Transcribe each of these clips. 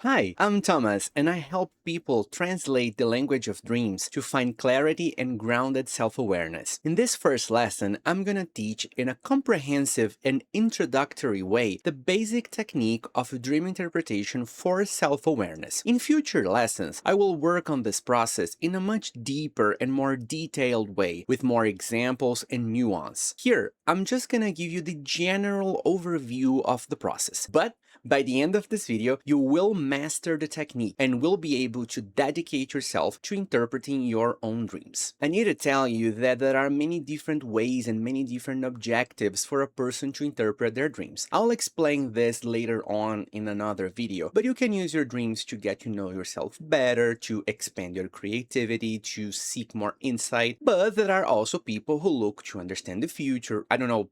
Hi, I'm Thomas, and I help people translate the language of dreams to find clarity and grounded self awareness. In this first lesson, I'm going to teach in a comprehensive and introductory way the basic technique of dream interpretation for self awareness. In future lessons, I will work on this process in a much deeper and more detailed way with more examples and nuance. Here, I'm just going to give you the general overview of the process, but by the end of this video, you will master the technique and will be able to dedicate yourself to interpreting your own dreams. I need to tell you that there are many different ways and many different objectives for a person to interpret their dreams. I'll explain this later on in another video, but you can use your dreams to get to know yourself better, to expand your creativity, to seek more insight. But there are also people who look to understand the future,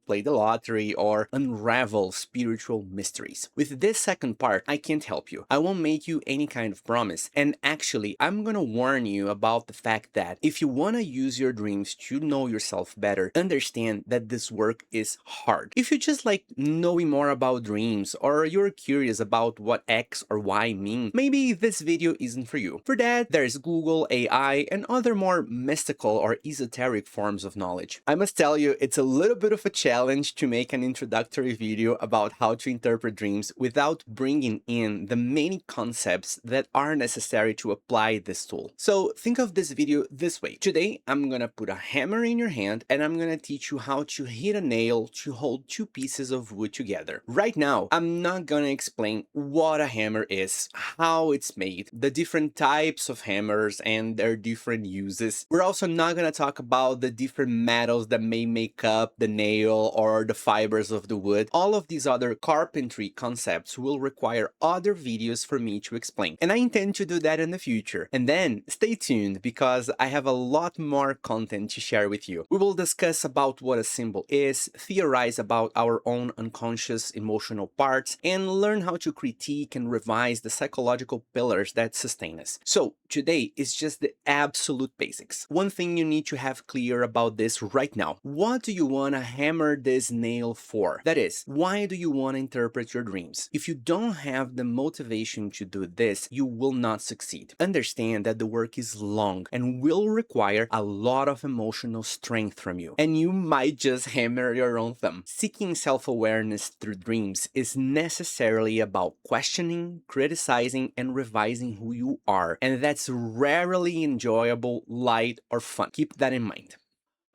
play the lottery, or unravel spiritual mysteries. With this second part, I can't help you. I won't make you any kind of promise. And actually, I'm gonna warn you about the fact that if you wanna use your dreams to know yourself better, understand that this work is hard. If you just like knowing more about dreams, or you're curious about what X or Y mean, maybe this video isn't for you. For that, there's Google, AI, and other more mystical or esoteric forms of knowledge. I must tell you, it's a little bit of a challenge to make an introductory video about how to interpret dreams without bringing in the many concepts that are necessary to apply this tool. So think of this video this way. Today, I'm gonna put a hammer in your hand and I'm gonna teach you how to hit a nail to hold two pieces of wood together. Right now, I'm not gonna explain what a hammer is, how it's made, the different types of hammers and their different uses. We're also not gonna talk about the different metals that may make up the nail or the fibers of the wood. All of these other carpentry concepts will require other videos for me to explain, and I intend to do that in the future. And then stay tuned because I have a lot more content to share with you. We will discuss about what a symbol is, theorize about our own unconscious emotional parts, and learn how to critique and revise the psychological pillars that sustain us. So today is just the absolute basics. One thing you need to have clear about this right now: what do you want to hammer this nail for? That is, why do you want to interpret your dreams? If you don't have the motivation to do this, you will not succeed. Understand that the work is long and will require a lot of emotional strength from you, and you might just hammer your own thumb. Seeking self-awareness through dreams is necessarily about questioning, criticizing, and revising who you are, and that's rarely enjoyable, light, or fun. Keep that in mind.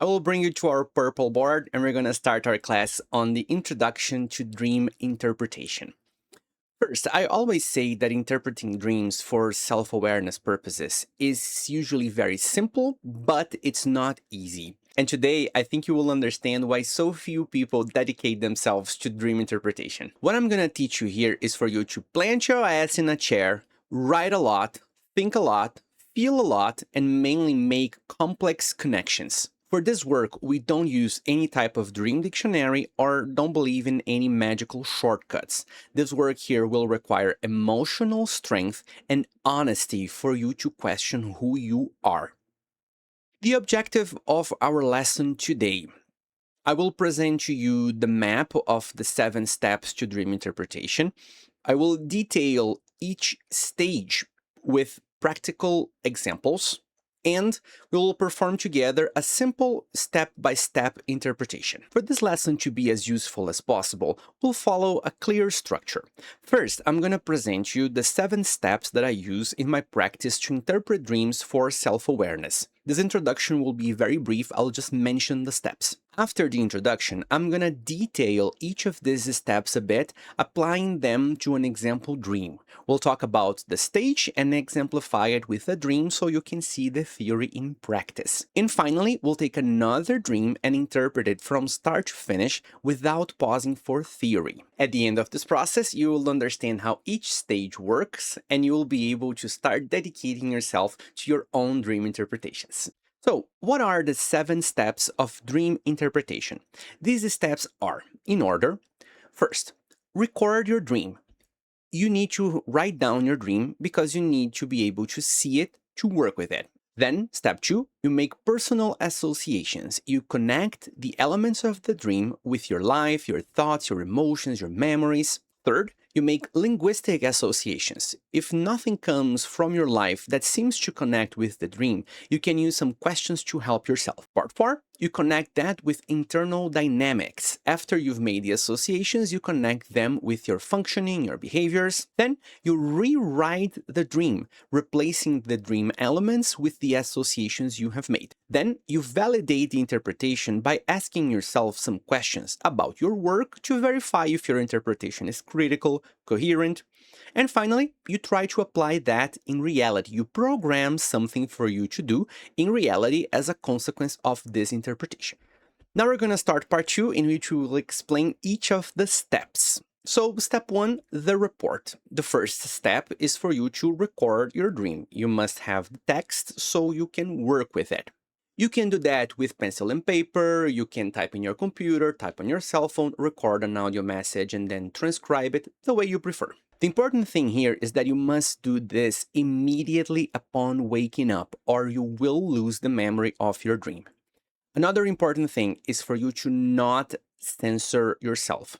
I will bring you to our purple board and we're going to start our class on the Introduction to Dream Interpretation. First, I always say that interpreting dreams for self-awareness purposes is usually very simple, but it's not easy. And today, I think you will understand why so few people dedicate themselves to dream interpretation. What I'm going to teach you here is for you to plant your ass in a chair, write a lot, think a lot, feel a lot, and mainly make complex connections. For this work, we don't use any type of dream dictionary or don't believe in any magical shortcuts. This work here will require emotional strength and honesty for you to question who you are. The objective of our lesson today: I will present to you the map of the 7 steps to dream interpretation. I will detail each stage with practical examples, and we will perform together a simple step-by-step interpretation. For this lesson to be as useful as possible, we'll follow a clear structure. First, I'm going to present you the 7 steps that I use in my practice to interpret dreams for self-awareness. This introduction will be very brief, I'll just mention the steps. After the introduction, I'm gonna detail each of these steps a bit, applying them to an example dream. We'll talk about the stage and exemplify it with a dream so you can see the theory in practice. And finally, we'll take another dream and interpret it from start to finish without pausing for theory. At the end of this process, you will understand how each stage works and you will be able to start dedicating yourself to your own dream interpretations. So, what are the 7 steps of dream interpretation? These steps are, in order: first, record your dream. You need to write down your dream because you need to be able to see it, to work with it. Then, step 2, you make personal associations. You connect the elements of the dream with your life, your thoughts, your emotions, your memories. Third, You make linguistic associations. If nothing comes from your life that seems to connect with the dream, you can use some questions to help yourself. Part 4, you connect that with internal dynamics. After you've made the associations, you connect them with your functioning, your behaviors. Then you rewrite the dream, replacing the dream elements with the associations you have made. Then you validate the interpretation by asking yourself some questions about your work to verify if your interpretation is critical, coherent. And finally, you try to apply that in reality. You program something for you to do in reality as a consequence of this interpretation. Now we're going to start part 2, in which we will explain each of the steps. So step 1, the report. The first step is for you to record your dream. You must have the text so you can work with it. You can do that with pencil and paper. You can type in your computer, type on your cell phone, record an audio message, and then transcribe it the way you prefer. The important thing here is that you must do this immediately upon waking up, or you will lose the memory of your dream. Another important thing is for you to not censor yourself.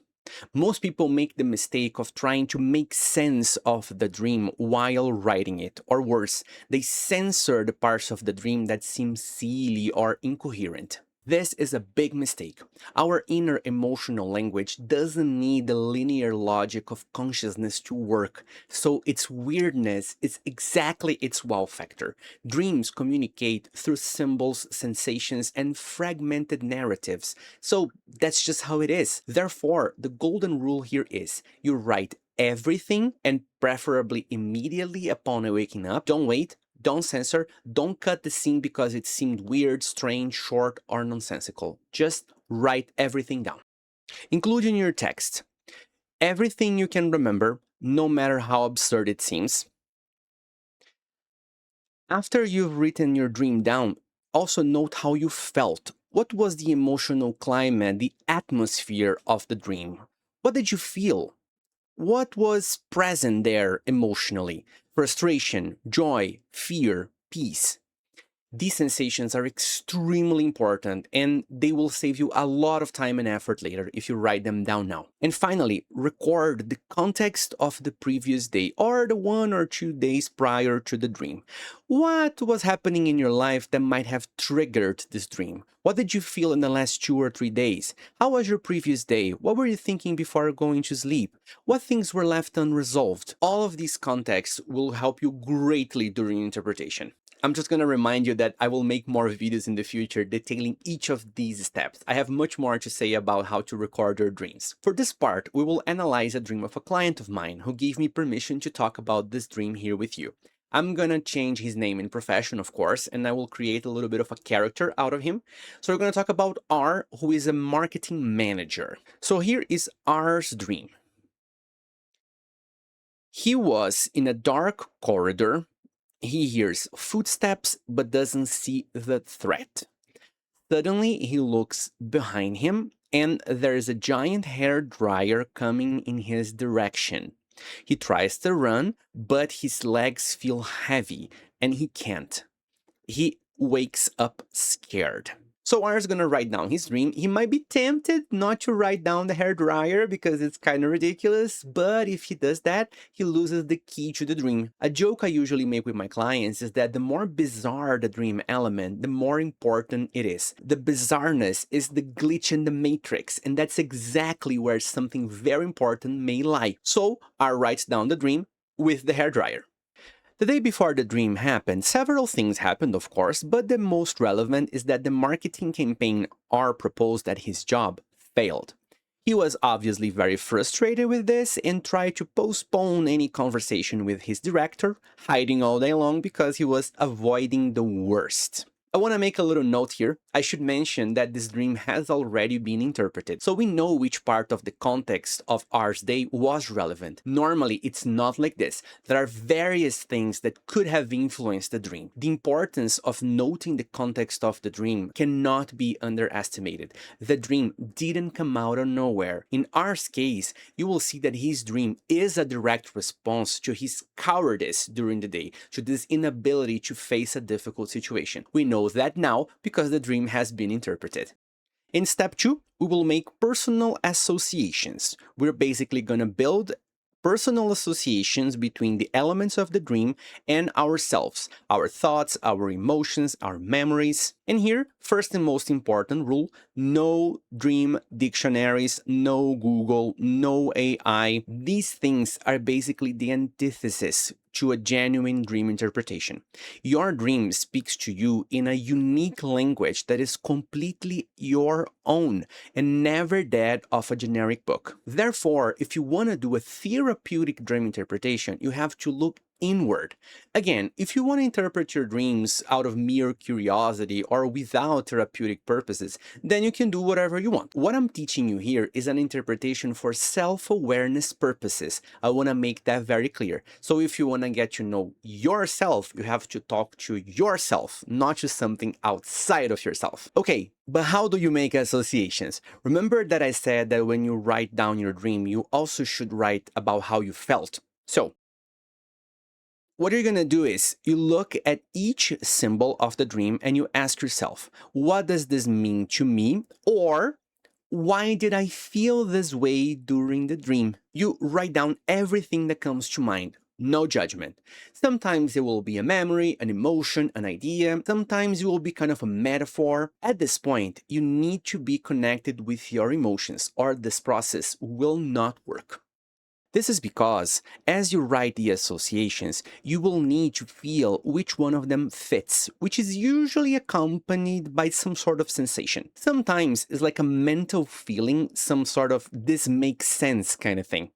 Most people make the mistake of trying to make sense of the dream while writing it, or worse, they censor the parts of the dream that seem silly or incoherent. This is a big mistake. Our inner emotional language doesn't need the linear logic of consciousness to work, so its weirdness is exactly its wow factor. Dreams communicate through symbols, sensations, and fragmented narratives, so that's just how it is. Therefore, the golden rule here is you write everything, and preferably immediately upon waking up. Don't wait. Don't censor, don't cut the scene because it seemed weird, strange, short, or nonsensical. Just write everything down, including your text. Everything you can remember, no matter how absurd it seems. After you've written your dream down, also note how you felt. What was the emotional climate, the atmosphere of the dream? What did you feel? What was present there emotionally? Frustration, joy, fear, peace. These sensations are extremely important, and they will save you a lot of time and effort later if you write them down now. And finally, record the context of the previous day or the 1 or 2 days prior to the dream. What was happening in your life that might have triggered this dream? What did you feel in the last 2 or 3 days? How was your previous day? What were you thinking before going to sleep? What things were left unresolved? All of these contexts will help you greatly during interpretation. I'm just going to remind you that I will make more videos in the future detailing each of these steps. I have much more to say about how to record your dreams. For this part, we will analyze a dream of a client of mine who gave me permission to talk about this dream here with you. I'm gonna change his name in profession, of course, and I will create a little bit of a character out of him. So we're gonna talk about R, who is a marketing manager. So here is R's dream. He was in a dark corridor. He hears footsteps but doesn't see the threat. Suddenly, he looks behind him and there is a giant hair dryer coming in his direction. He tries to run, but his legs feel heavy and he can't. He wakes up scared. So R is gonna write down his dream. He might be tempted not to write down the hair dryer because it's kind of ridiculous, but if he does that, he loses the key to the dream. A joke I usually make with my clients is that the more bizarre the dream element, the more important it is. The bizarreness is the glitch in the matrix, and that's exactly where something very important may lie. So R writes down the dream with the hair dryer. The day before the dream happened, several things happened, of course, but the most relevant is that the marketing campaign R proposed at his job failed. He was obviously very frustrated with this and tried to postpone any conversation with his director, hiding all day long because he was avoiding the worst. I want to make a little note here. I should mention that this dream has already been interpreted, so we know which part of the context of R's day was relevant. Normally, it's not like this. There are various things that could have influenced the dream. The importance of noting the context of the dream cannot be underestimated. The dream didn't come out of nowhere. In R's case, you will see that his dream is a direct response to his cowardice during the day, to this inability to face a difficult situation. We know that now because the dream has been interpreted. In step 2, we will make personal associations. We're basically going to build personal associations between the elements of the dream and ourselves, our thoughts, our emotions, our memories. And here, first and most important rule, no dream dictionaries, no Google, no AI. These things are basically the antithesis to a genuine dream interpretation. Your dream speaks to you in a unique language that is completely your own and never that of a generic book. Therefore, if you want to do a therapeutic dream interpretation, you have to look inward. Again, if you want to interpret your dreams out of mere curiosity or without therapeutic purposes, then you can do whatever you want. What I'm teaching you here is an interpretation for self-awareness purposes. I want to make that very clear. So if you want to get to know yourself, you have to talk to yourself, not to something outside of yourself. Okay, but how do you make associations? Remember that I said that when you write down your dream, you also should write about how you felt. So what you're going to do is you look at each symbol of the dream and you ask yourself, what does this mean to me? Or why did I feel this way during the dream? You write down everything that comes to mind. No judgment. Sometimes it will be a memory, an emotion, an idea. Sometimes it will be kind of a metaphor. At this point, you need to be connected with your emotions or this process will not work. This is because, as you write the associations, you will need to feel which one of them fits, which is usually accompanied by some sort of sensation. Sometimes it's like a mental feeling, some sort of this makes sense kind of thing.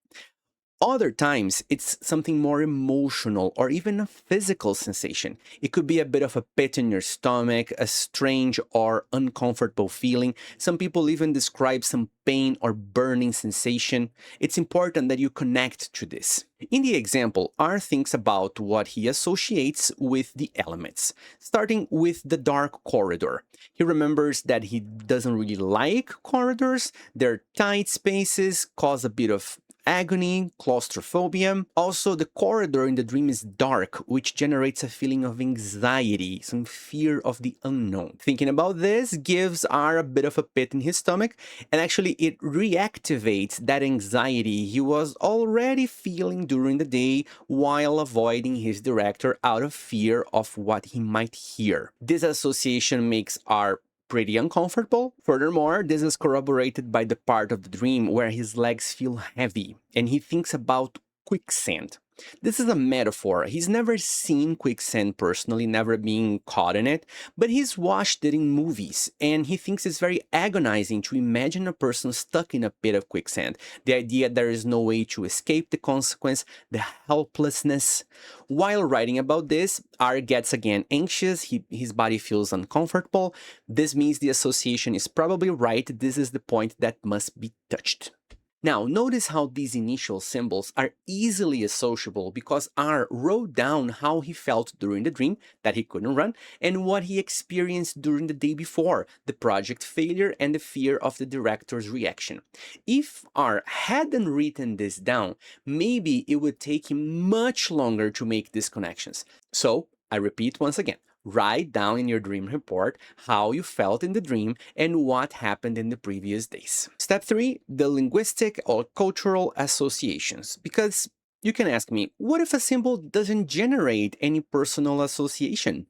Other times, it's something more emotional or even a physical sensation. It could be a bit of a pit in your stomach, a strange or uncomfortable feeling. Some people even describe some pain or burning sensation. It's important that you connect to this. In the example, R thinks about what he associates with the elements, starting with the dark corridor. He remembers that he doesn't really like corridors. Their tight spaces cause a bit of agony, claustrophobia. Also, the corridor in the dream is dark, which generates a feeling of anxiety, some fear of the unknown. Thinking about this gives R a bit of a pit in his stomach, and actually it reactivates that anxiety he was already feeling during the day while avoiding his director out of fear of what he might hear. This association makes R pretty uncomfortable. Furthermore, this is corroborated by the part of the dream where his legs feel heavy and he thinks about quicksand. This is a metaphor. He's never seen quicksand personally, never being caught in it, but he's watched it in movies, and he thinks it's very agonizing to imagine a person stuck in a pit of quicksand. The idea there is no way to escape the consequence, the helplessness. While writing about this, R gets again anxious, his body feels uncomfortable. This means the association is probably right. This is the point that must be touched. Now, notice how these initial symbols are easily associable because R wrote down how he felt during the dream that he couldn't run and what he experienced during the day before, the project failure and the fear of the director's reaction. If R hadn't written this down, maybe it would take him much longer to make these connections. So, I repeat once again. Write down in your dream report how you felt in the dream and what happened in the previous days. Step 3, the linguistic or cultural associations. Because you can ask me, what if a symbol doesn't generate any personal association?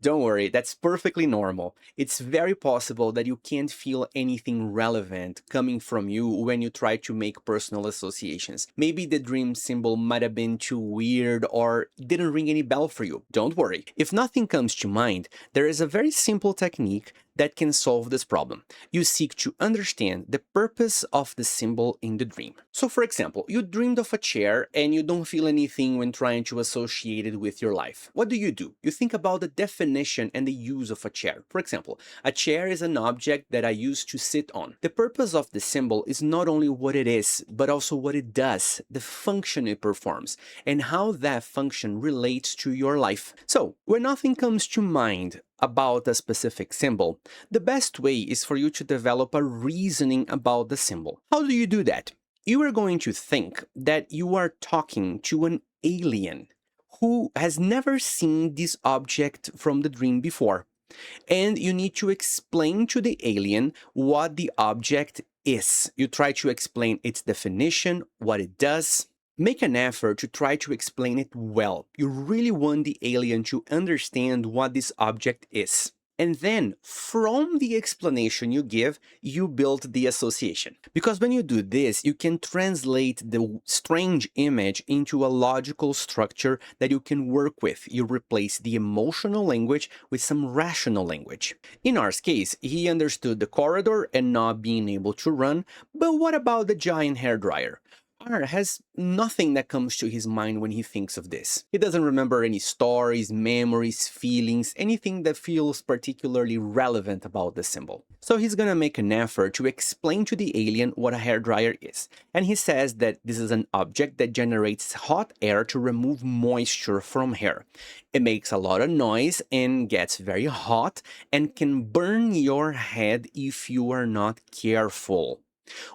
Don't worry, that's perfectly normal. It's very possible that you can't feel anything relevant coming from you when you try to make personal associations. Maybe the dream symbol might have been too weird or didn't ring any bell for you. Don't worry. If nothing comes to mind, there is a very simple technique that can solve this problem. You seek to understand the purpose of the symbol in the dream. So for example, you dreamed of a chair and you don't feel anything when trying to associate it with your life. What do? You think about the definition and the use of a chair. For example, a chair is an object that I use to sit on. The purpose of the symbol is not only what it is, but also what it does, the function it performs, and how that function relates to your life. So when nothing comes to mind about a specific symbol, the best way is for you to develop a reasoning about the symbol. How do you do that? You are going to think that you are talking to an alien who has never seen this object from the dream before. And you need to explain to the alien what the object is. You try to explain its definition, what it does. Make an effort to try to explain it well. You really want the alien to understand what this object is. And then, from the explanation you give, you build the association. Because when you do this, you can translate the strange image into a logical structure that you can work with. You replace the emotional language with some rational language. In R's case, he understood the corridor and not being able to run, but what about the giant hairdryer? R has nothing that comes to his mind when he thinks of this. He doesn't remember any stories, memories, feelings, anything that feels particularly relevant about the symbol. So he's gonna make an effort to explain to the alien what a hairdryer is. And he says that this is an object that generates hot air to remove moisture from hair. It makes a lot of noise and gets very hot and can burn your head if you are not careful.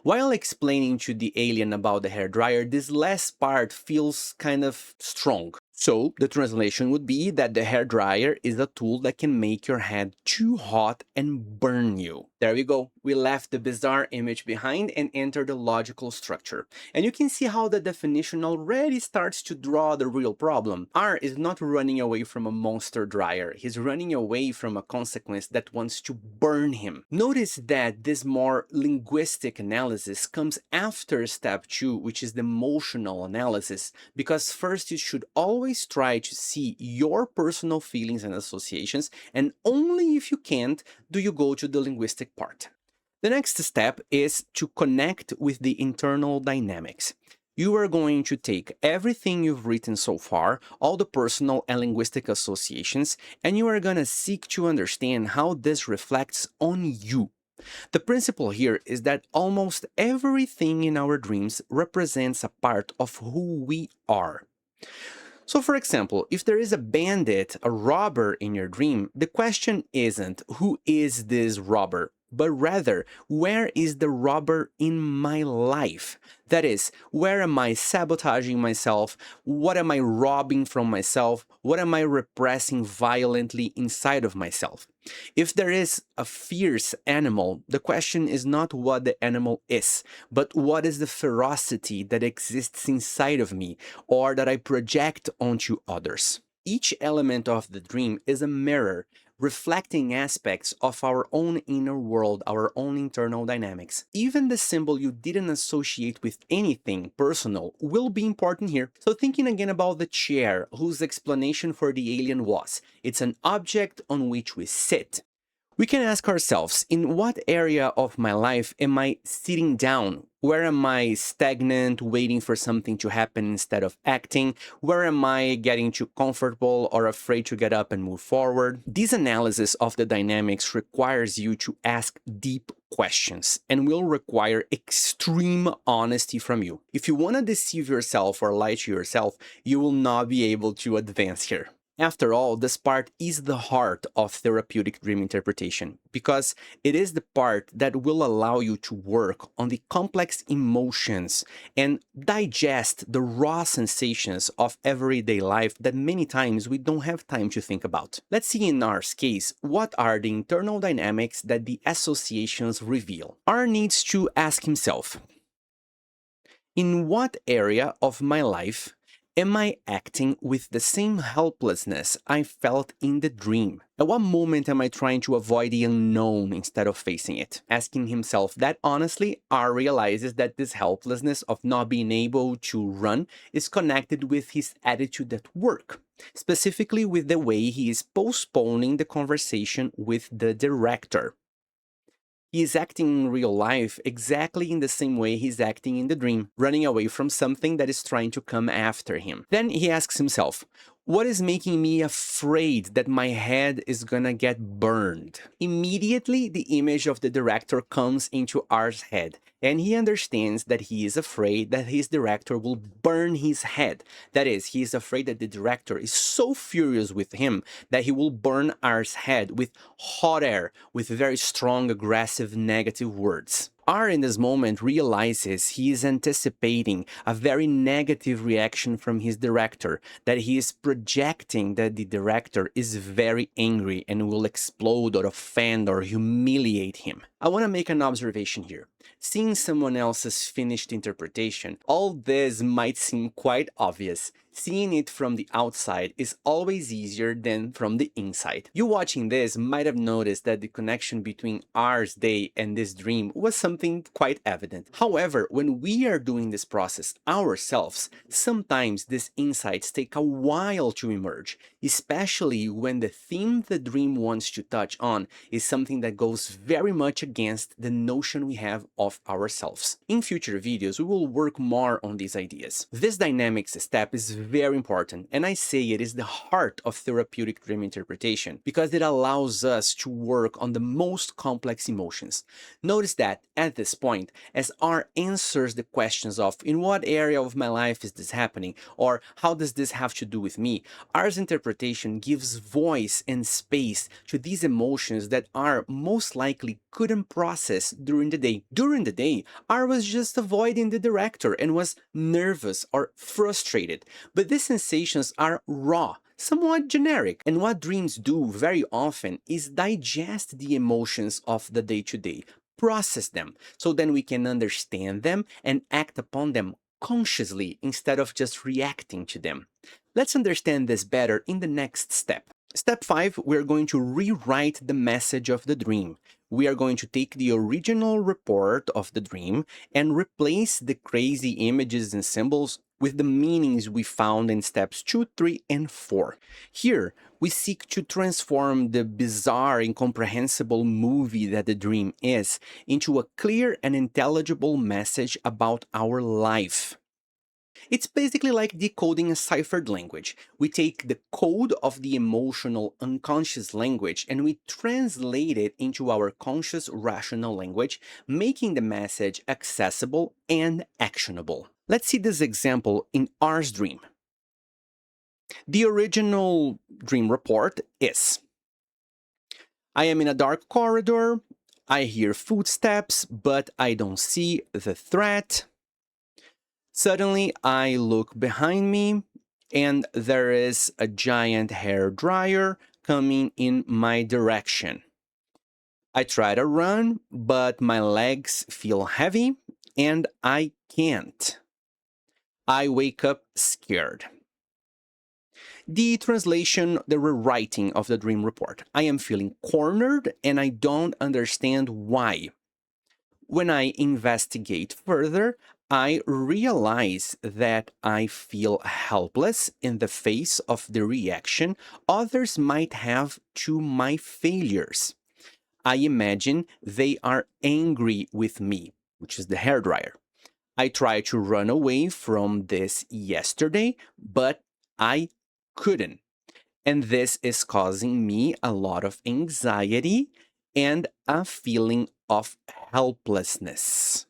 While explaining to the alien about the hairdryer, this last part feels kind of strong. So the translation would be that the hairdryer is a tool that can make your head too hot and burn you. There we go. We left the bizarre image behind and entered the logical structure. And you can see how the definition already starts to draw the real problem. R is not running away from a monster dryer. He's running away from a consequence that wants to burn him. Notice that this more linguistic analysis comes after step 2, which is the emotional analysis, because first you should always try to see your personal feelings and associations, and only if you can't do you go to the linguistic part. The next step is to connect with the internal dynamics. You are going to take everything you've written so far, all the personal and linguistic associations, and you are going to seek to understand how this reflects on you. The principle here is that almost everything in our dreams represents a part of who we are. So for example, if there is a bandit, a robber in your dream, the question isn't who is this robber, but rather where is the robber in my life? That is, where am I sabotaging myself? What am I robbing from myself? What am I repressing violently inside of myself? If there is a fierce animal, the question is not what the animal is, but what is the ferocity that exists inside of me or that I project onto others. Each element of the dream is a mirror reflecting aspects of our own inner world, our own internal dynamics. Even the symbol you didn't associate with anything personal will be important here. So thinking again about the chair, whose explanation for the alien was, it's an object on which we sit. We can ask ourselves, in what area of my life am I sitting down? Where am I stagnant, waiting for something to happen instead of acting? Where am I getting too comfortable or afraid to get up and move forward? This analysis of the dynamics requires you to ask deep questions and will require extreme honesty from you. If you want to deceive yourself or lie to yourself, you will not be able to advance here. After all, this part is the heart of therapeutic dream interpretation, because it is the part that will allow you to work on the complex emotions and digest the raw sensations of everyday life that many times we don't have time to think about. Let's see in R's case, what are the internal dynamics that the associations reveal? R needs to ask himself, in what area of my life am I acting with the same helplessness I felt in the dream? At what moment am I trying to avoid the unknown instead of facing it? Asking himself that honestly, R realizes that this helplessness of not being able to run is connected with his attitude at work, specifically with the way he is postponing the conversation with the director. He is acting in real life exactly in the same way he's acting in the dream, running away from something that is trying to come after him. Then he asks himself, what is making me afraid that my head is gonna get burned? Immediately, the image of the director comes into R's head, and he understands that he is afraid that his director will burn his head. That is, he is afraid that the director is so furious with him that he will burn R's head with hot air, with very strong, aggressive, negative words. R in this moment realizes he is anticipating a very negative reaction from his director, that he is projecting that the director is very angry and will explode or offend or humiliate him. I want to make an observation here. seeing someone else's finished interpretation. All this might seem quite obvious. Seeing it from the outside is always easier than from the inside. You watching this might have noticed that the connection between R's day and this dream was something quite evident. However, when we are doing this process ourselves, sometimes these insights take a while to emerge, especially when the theme the dream wants to touch on is something that goes very much against the notion we have of ourselves. In future videos, we will work more on these ideas. This dynamics step is very important, and I say it is the heart of therapeutic dream interpretation because it allows us to work on the most complex emotions. Notice that at this point, as R answers the questions of in what area of my life is this happening, or how does this have to do with me, R's interpretation gives voice and space to these emotions that R most likely couldn't process during the day. During the day, R was just avoiding the director and was nervous or frustrated. But these sensations are raw, somewhat generic, and what dreams do very often is digest the emotions of the day-to-day, process them, so then we can understand them and act upon them consciously instead of just reacting to them. Let's understand this better in the next step. Step 5, we're going to rewrite the message of the dream. We are going to take the original report of the dream and replace the crazy images and symbols with the meanings we found in steps 2, 3, and 4. Here, we seek to transform the bizarre, incomprehensible movie that the dream is into a clear and intelligible message about our life. It's basically like decoding a ciphered language. We take the code of the emotional unconscious language and we translate it into our conscious rational language, making the message accessible and actionable. Let's see this example in R's dream. The original dream report is: I am in a dark corridor, I hear footsteps, but I don't see the threat. Suddenly, I look behind me, and there is a giant hair dryer coming in my direction. I try to run, but my legs feel heavy, and I can't. I wake up scared. The translation, the rewriting of the dream report. I am feeling cornered, and I don't understand why. When I investigate further, I realize that I feel helpless in the face of the reaction others might have to my failures. I imagine they are angry with me, which is the hairdryer. I tried to run away from this yesterday, but I couldn't. And this is causing me a lot of anxiety and a feeling of helplessness.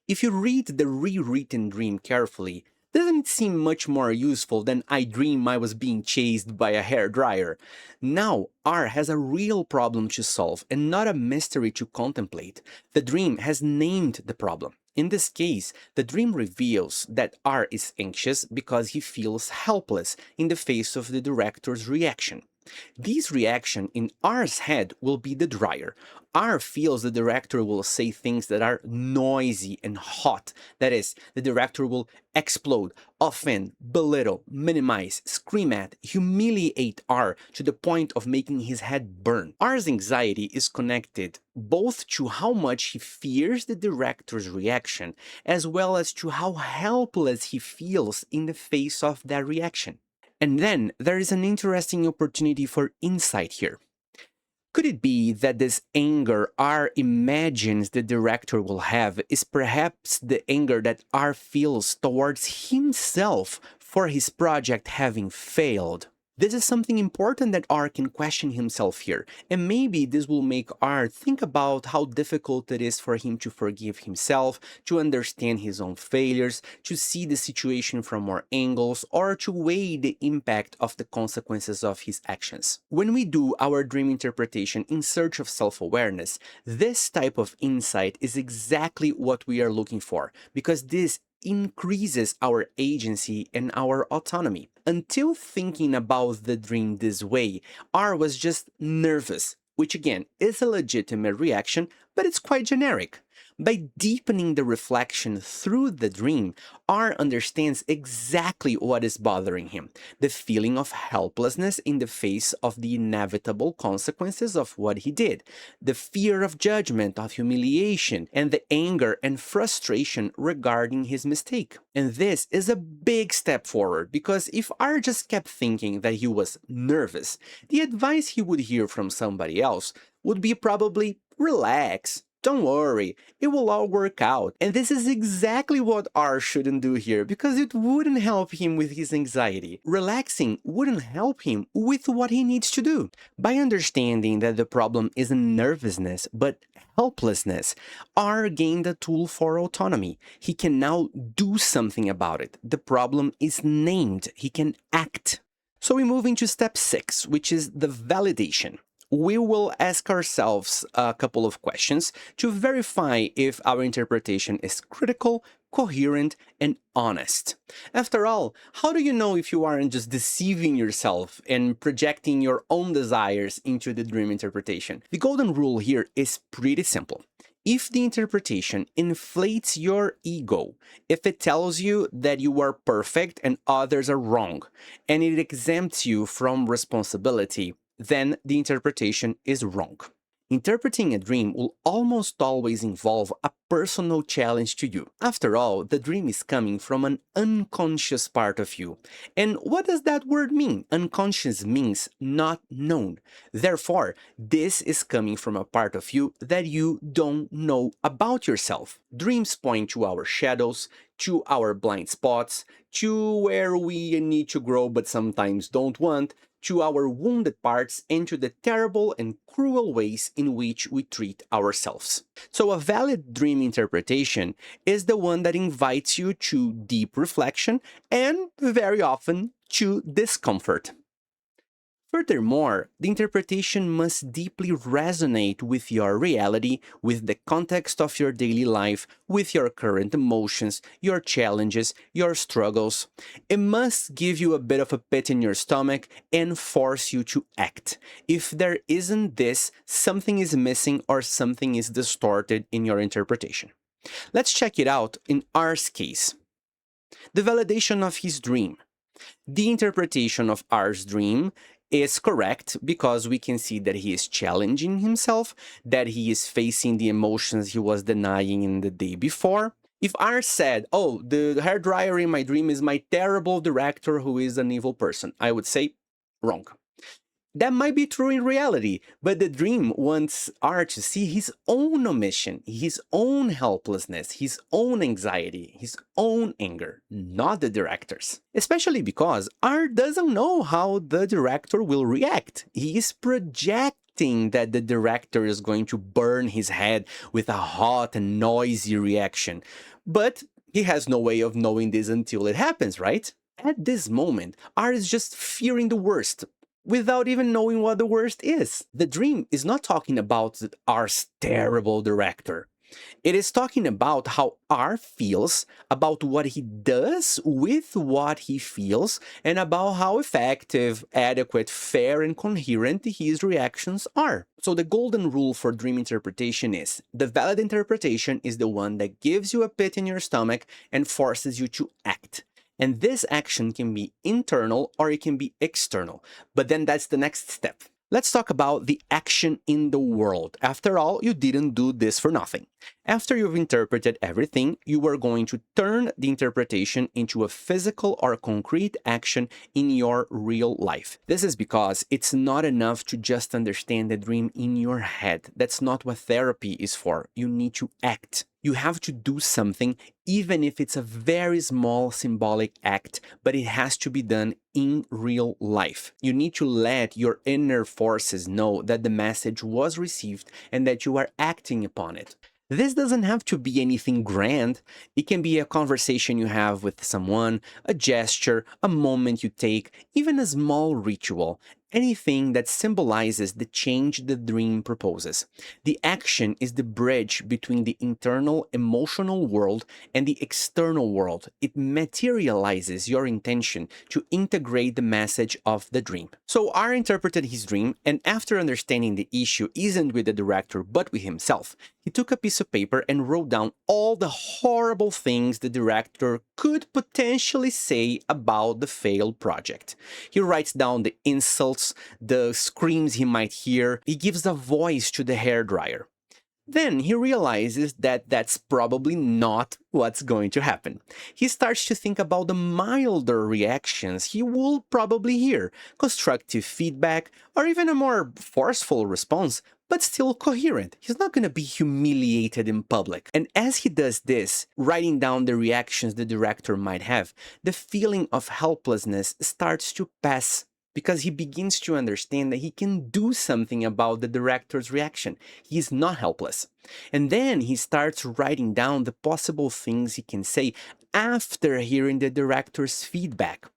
If you read the rewritten dream carefully, doesn't it seem much more useful than I dream I was being chased by a hairdryer? Now, R has a real problem to solve and not a mystery to contemplate. The dream has named the problem. In this case, the dream reveals that R is anxious because he feels helpless in the face of the director's reaction. This reaction in R's head will be the dryer. R feels the director will say things that are noisy and hot. That is, the director will explode, offend, belittle, minimize, scream at, humiliate R to the point of making his head burn. R's anxiety is connected both to how much he fears the director's reaction, as well as to how helpless he feels in the face of that reaction. And then there is an interesting opportunity for insight here. Could it be that this anger R imagines the director will have is perhaps the anger that R feels towards himself for his project having failed? This is something important that R can question himself here, and maybe this will make R think about how difficult it is for him to forgive himself, to understand his own failures, to see the situation from more angles, or to weigh the impact of the consequences of his actions. When we do our dream interpretation in search of self-awareness, this type of insight is exactly what we are looking for, because this increases our agency and our autonomy. Until thinking about the dream this way, R was just nervous, which again is a legitimate reaction, but it's quite generic. By deepening the reflection through the dream, R understands exactly what is bothering him: the feeling of helplessness in the face of the inevitable consequences of what he did, the fear of judgment, of humiliation, and the anger and frustration regarding his mistake. And this is a big step forward, because if R just kept thinking that he was nervous, the advice he would hear from somebody else would be probably relax. Don't worry, it will all work out. And this is exactly what R shouldn't do here, because it wouldn't help him with his anxiety. Relaxing wouldn't help him with what he needs to do. By understanding that the problem isn't nervousness, but helplessness, R gained a tool for autonomy. He can now do something about it. The problem is named. He can act. So we move into step 6, which is the validation. We will ask ourselves a couple of questions to verify if our interpretation is critical, coherent, and honest. After all, how do you know if you aren't just deceiving yourself and projecting your own desires into the dream interpretation? The golden rule here is pretty simple. If the interpretation inflates your ego, if it tells you that you are perfect and others are wrong, and it exempts you from responsibility, then the interpretation is wrong. Interpreting a dream will almost always involve a personal challenge to you. After all, the dream is coming from an unconscious part of you. And what does that word mean? Unconscious means not known. Therefore, this is coming from a part of you that you don't know about yourself. Dreams point to our shadows, to our blind spots, to where we need to grow but sometimes don't want, to our wounded parts, and to the terrible and cruel ways in which we treat ourselves. So a valid dream interpretation is the one that invites you to deep reflection and, very often, to discomfort. Furthermore, the interpretation must deeply resonate with your reality, with the context of your daily life, with your current emotions, your challenges, your struggles. It must give you a bit of a pit in your stomach and force you to act. If there isn't this, something is missing or something is distorted in your interpretation. Let's check it out in R's case. The validation of his dream. The interpretation of R's dream is correct because we can see that he is challenging himself, that he is facing the emotions he was denying in the day before. If R said, oh, the hairdryer in my dream is my terrible director who is an evil person, I would say, wrong. That might be true in reality, but the dream wants R to see his own omission, his own helplessness, his own anxiety, his own anger, not the director's. Especially because R doesn't know how the director will react. He is projecting that the director is going to burn his head with a hot and noisy reaction. But he has no way of knowing this until it happens, right? At this moment, R is just fearing the worst, without even knowing what the worst is. The dream is not talking about R's terrible director. It is talking about how R feels, about what he does with what he feels, and about how effective, adequate, fair, and coherent his reactions are. So the golden rule for dream interpretation is: the valid interpretation is the one that gives you a pit in your stomach and forces you to act. And this action can be internal or it can be external. But then that's the next step. Let's talk about the action in the world. After all, you didn't do this for nothing. After you've interpreted everything, you are going to turn the interpretation into a physical or concrete action in your real life. This is because it's not enough to just understand the dream in your head. That's not what therapy is for. You need to act. You have to do something, even if it's a very small symbolic act, but it has to be done in real life. You need to let your inner forces know that the message was received and that you are acting upon it. This doesn't have to be anything grand. It can be a conversation you have with someone, a gesture, a moment you take, even a small ritual. anything that symbolizes the change the dream proposes. The action is the bridge between the internal emotional world and the external world. It materializes your intention to integrate the message of the dream. So R interpreted his dream, and after understanding the issue isn't with the director but with himself, he took a piece of paper and wrote down all the horrible things the director could potentially say about the failed project. He writes down the insults, the screams he might hear. He gives a voice to the hairdryer. Then he realizes that that's probably not what's going to happen. He starts to think about the milder reactions he will probably hear, constructive feedback, or even a more forceful response, but still coherent. He's not going to be humiliated in public. And as he does this, writing down the reactions the director might have, the feeling of helplessness starts to pass, because he begins to understand that he can do something about the director's reaction. He is not helpless. And then he starts writing down the possible things he can say after hearing the director's feedback.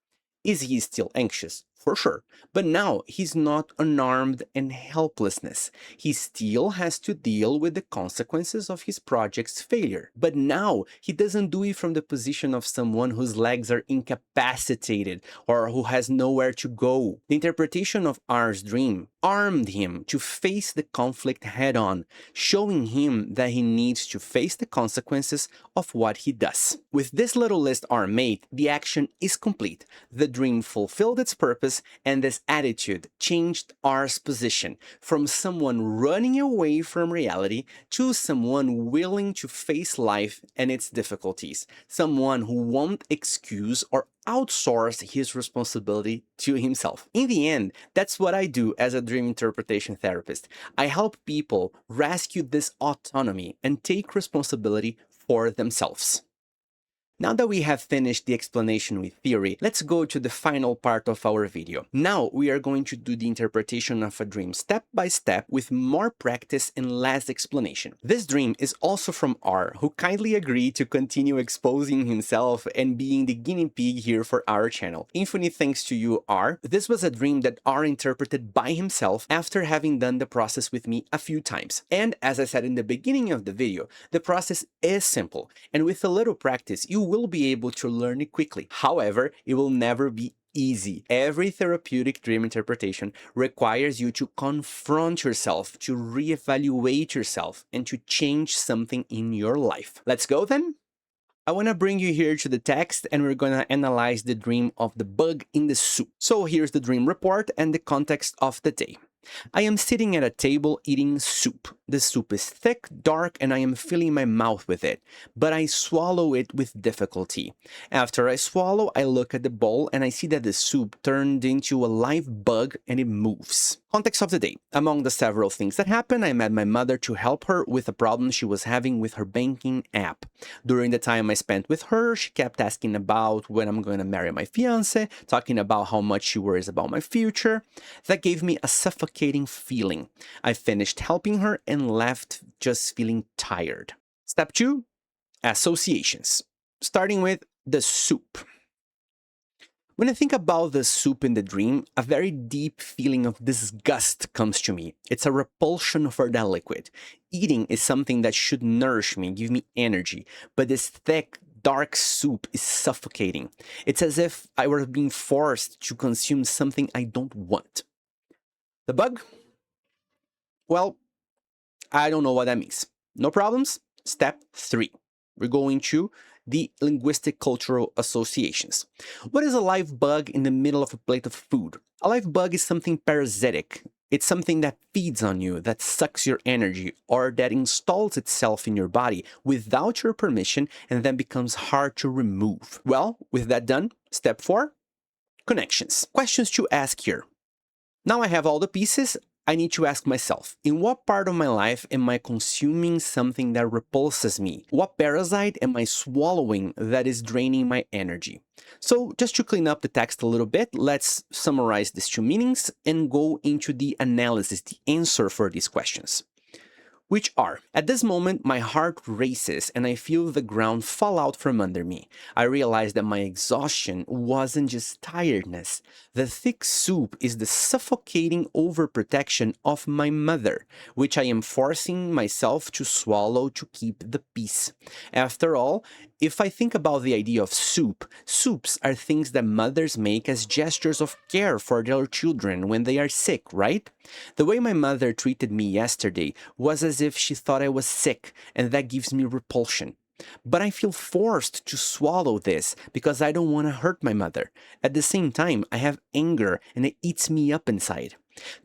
Is he still anxious? For sure. But now he's not unarmed and helplessness. He still has to deal with the consequences of his project's failure. But now he doesn't do it from the position of someone whose legs are incapacitated or who has nowhere to go. The interpretation of R's dream armed him to face the conflict head on, showing him that he needs to face the consequences of what he does. With this little list R made, the action is complete. The dream fulfilled its purpose, and this attitude changed R's position from someone running away from reality to someone willing to face life and its difficulties, someone who won't excuse or outsource his responsibility to himself. In the end, that's what I do as a dream interpretation therapist. I help people rescue this autonomy and take responsibility for themselves. Now that we have finished the explanation with theory, let's go to the final part of our video. Now we are going to do the interpretation of a dream step by step with more practice and less explanation. This dream is also from R, who kindly agreed to continue exposing himself and being the guinea pig here for our channel. Infinite thanks to you, R. This was a dream that R interpreted by himself after having done the process with me a few times. And as I said in the beginning of the video, the process is simple, and with a little practice, you will be able to learn it quickly. However, it will never be easy. Every therapeutic dream interpretation requires you to confront yourself, to reevaluate yourself, and to change something in your life. Let's go then? I want to bring you here to the text, and we're going to analyze the dream of the bug in the soup. So here's the dream report and the context of the day. I am sitting at a table eating soup. The soup is thick, dark, and I am filling my mouth with it, but I swallow it with difficulty. After I swallow, I look at the bowl and I see that the soup turned into a live bug and it moves. Context of the day. Among the several things that happened, I met my mother to help her with a problem she was having with her banking app. During the time I spent with her, she kept asking about when I'm going to marry my fiancé, talking about how much she worries about my future. That gave me a suffocating feeling. I finished helping her and left just feeling tired. Step 2, associations. Starting with the soup. When I think about the soup in the dream, a very deep feeling of disgust comes to me. It's a repulsion for that liquid. Eating is something that should nourish me, give me energy, but this thick, dark soup is suffocating. It's as if I were being forced to consume something I don't want. The bug? Well, I don't know what that means. No problems? Step 3. We're going to the linguistic cultural associations. What is a live bug in the middle of a plate of food? A live bug is something parasitic. It's something that feeds on you, that sucks your energy, or that installs itself in your body without your permission and then becomes hard to remove. Well, with that done, step 4, connections. Questions to ask here. Now I have all the pieces. I need to ask myself, in what part of my life am I consuming something that repulses me? What parasite am I swallowing that is draining my energy? So just to clean up the text a little bit, let's summarize these two meanings and go into the analysis, the answer for these questions. which are: at this moment, my heart races and I feel the ground fall out from under me. I realize that my exhaustion wasn't just tiredness. The thick soup is the suffocating overprotection of my mother, which I am forcing myself to swallow to keep the peace. After all, if I think about the idea of soup, soups are things that mothers make as gestures of care for their children when they are sick, right? The way my mother treated me yesterday was as if she thought I was sick, and that gives me repulsion. But I feel forced to swallow this because I don't want to hurt my mother. At the same time, I have anger and it eats me up inside.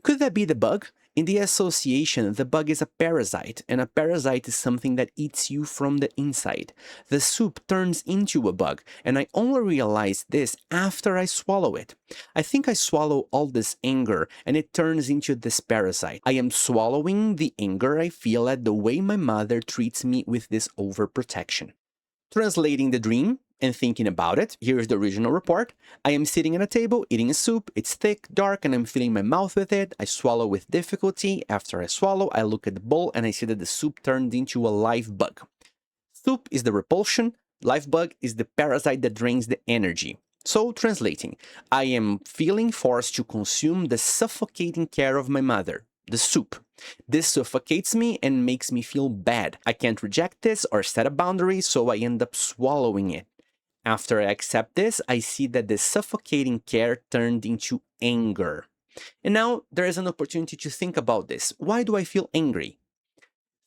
Could that be the bug? In the association, the bug is a parasite, and a parasite is something that eats you from the inside. The soup turns into a bug, and I only realize this after I swallow it. I think I swallow all this anger, and it turns into this parasite. I am swallowing the anger I feel at the way my mother treats me with this overprotection. Translating the dream and thinking about it, here's the original report. I am sitting at a table eating a soup. It's thick, dark, and I'm filling my mouth with it. I swallow with difficulty. After I swallow, I look at the bowl and I see that the soup turned into a live bug. Soup is the repulsion. Live bug is the parasite that drains the energy. So, translating, I am feeling forced to consume the suffocating care of my mother, the soup. This suffocates me and makes me feel bad. I can't reject this or set a boundary, so I end up swallowing it. After I accept this, I see that the suffocating care turned into anger. And now there is an opportunity to think about this. Why do I feel angry?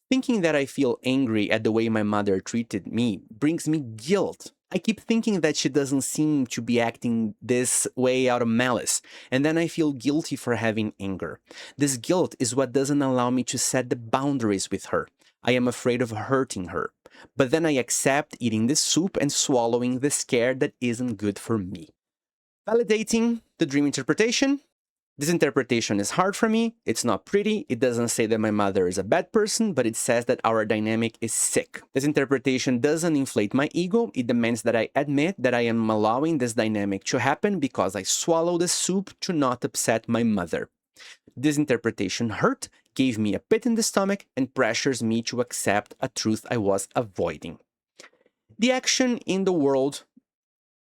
Thinking that I feel angry at the way my mother treated me brings me guilt. I keep thinking that she doesn't seem to be acting this way out of malice, and then I feel guilty for having anger. This guilt is what doesn't allow me to set the boundaries with her. I am afraid of hurting her. But then I accept eating this soup and swallowing the scare that isn't good for me. Validating the dream interpretation. This interpretation is hard for me, it's not pretty, it doesn't say that my mother is a bad person, but it says that our dynamic is sick. This interpretation doesn't inflate my ego, it demands that I admit that I am allowing this dynamic to happen because I swallow the soup to not upset my mother. This interpretation hurt, gave me a pit in the stomach, and pressures me to accept a truth I was avoiding. The action in the world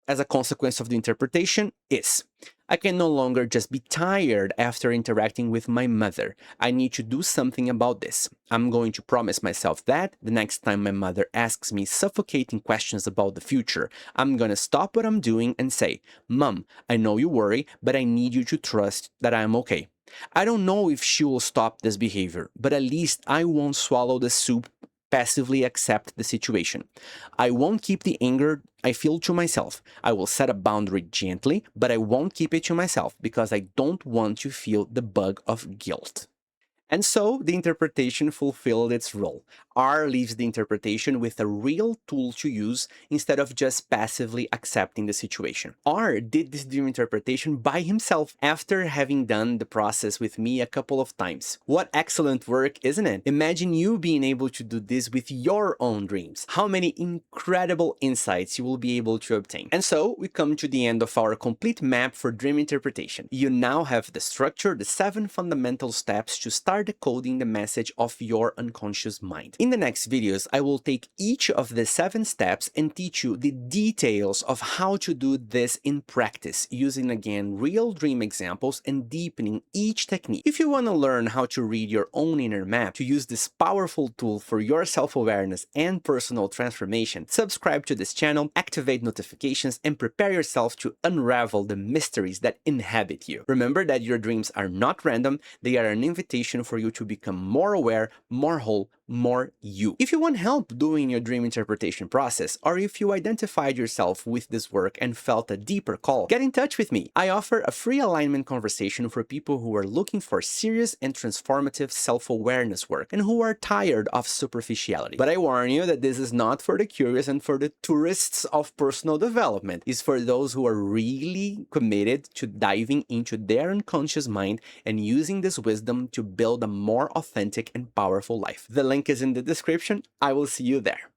as a consequence of the interpretation is: I can no longer just be tired after interacting with my mother. I need to do something about this. I'm going to promise myself that the next time my mother asks me suffocating questions about the future, I'm gonna stop what I'm doing and say, "Mom, I know you worry, but I need you to trust that I'm okay." I don't know if she will stop this behavior, but at least I won't swallow the soup, passively accept the situation. I won't keep the anger I feel to myself. I will set a boundary gently, but I won't keep it to myself because I don't want to feel the bug of guilt. And so the interpretation fulfilled its role. R leaves the interpretation with a real tool to use instead of just passively accepting the situation. R did this dream interpretation by himself after having done the process with me a couple of times. What excellent work, isn't it? Imagine you being able to do this with your own dreams. How many incredible insights you will be able to obtain. And so we come to the end of our complete map for dream interpretation. You now have the structure, the 7 fundamental steps to start decoding the message of your unconscious mind. In the next videos, I will take each of the 7 steps and teach you the details of how to do this in practice, using again real dream examples and deepening each technique. If you want to learn how to read your own inner map, to use this powerful tool for your self-awareness and personal transformation, subscribe to this channel, activate notifications, and prepare yourself to unravel the mysteries that inhabit you. Remember that your dreams are not random, they are an invitation for you to become more aware, more whole, more you. If you want help doing your dream interpretation process, or if you identified yourself with this work and felt a deeper call, get in touch with me. I offer a free alignment conversation for people who are looking for serious and transformative self-awareness work and who are tired of superficiality. But I warn you that this is not for the curious and for the tourists of personal development. It's for those who are really committed to diving into their unconscious mind and using this wisdom to build a more authentic and powerful life. The link is in the description. I will see you there.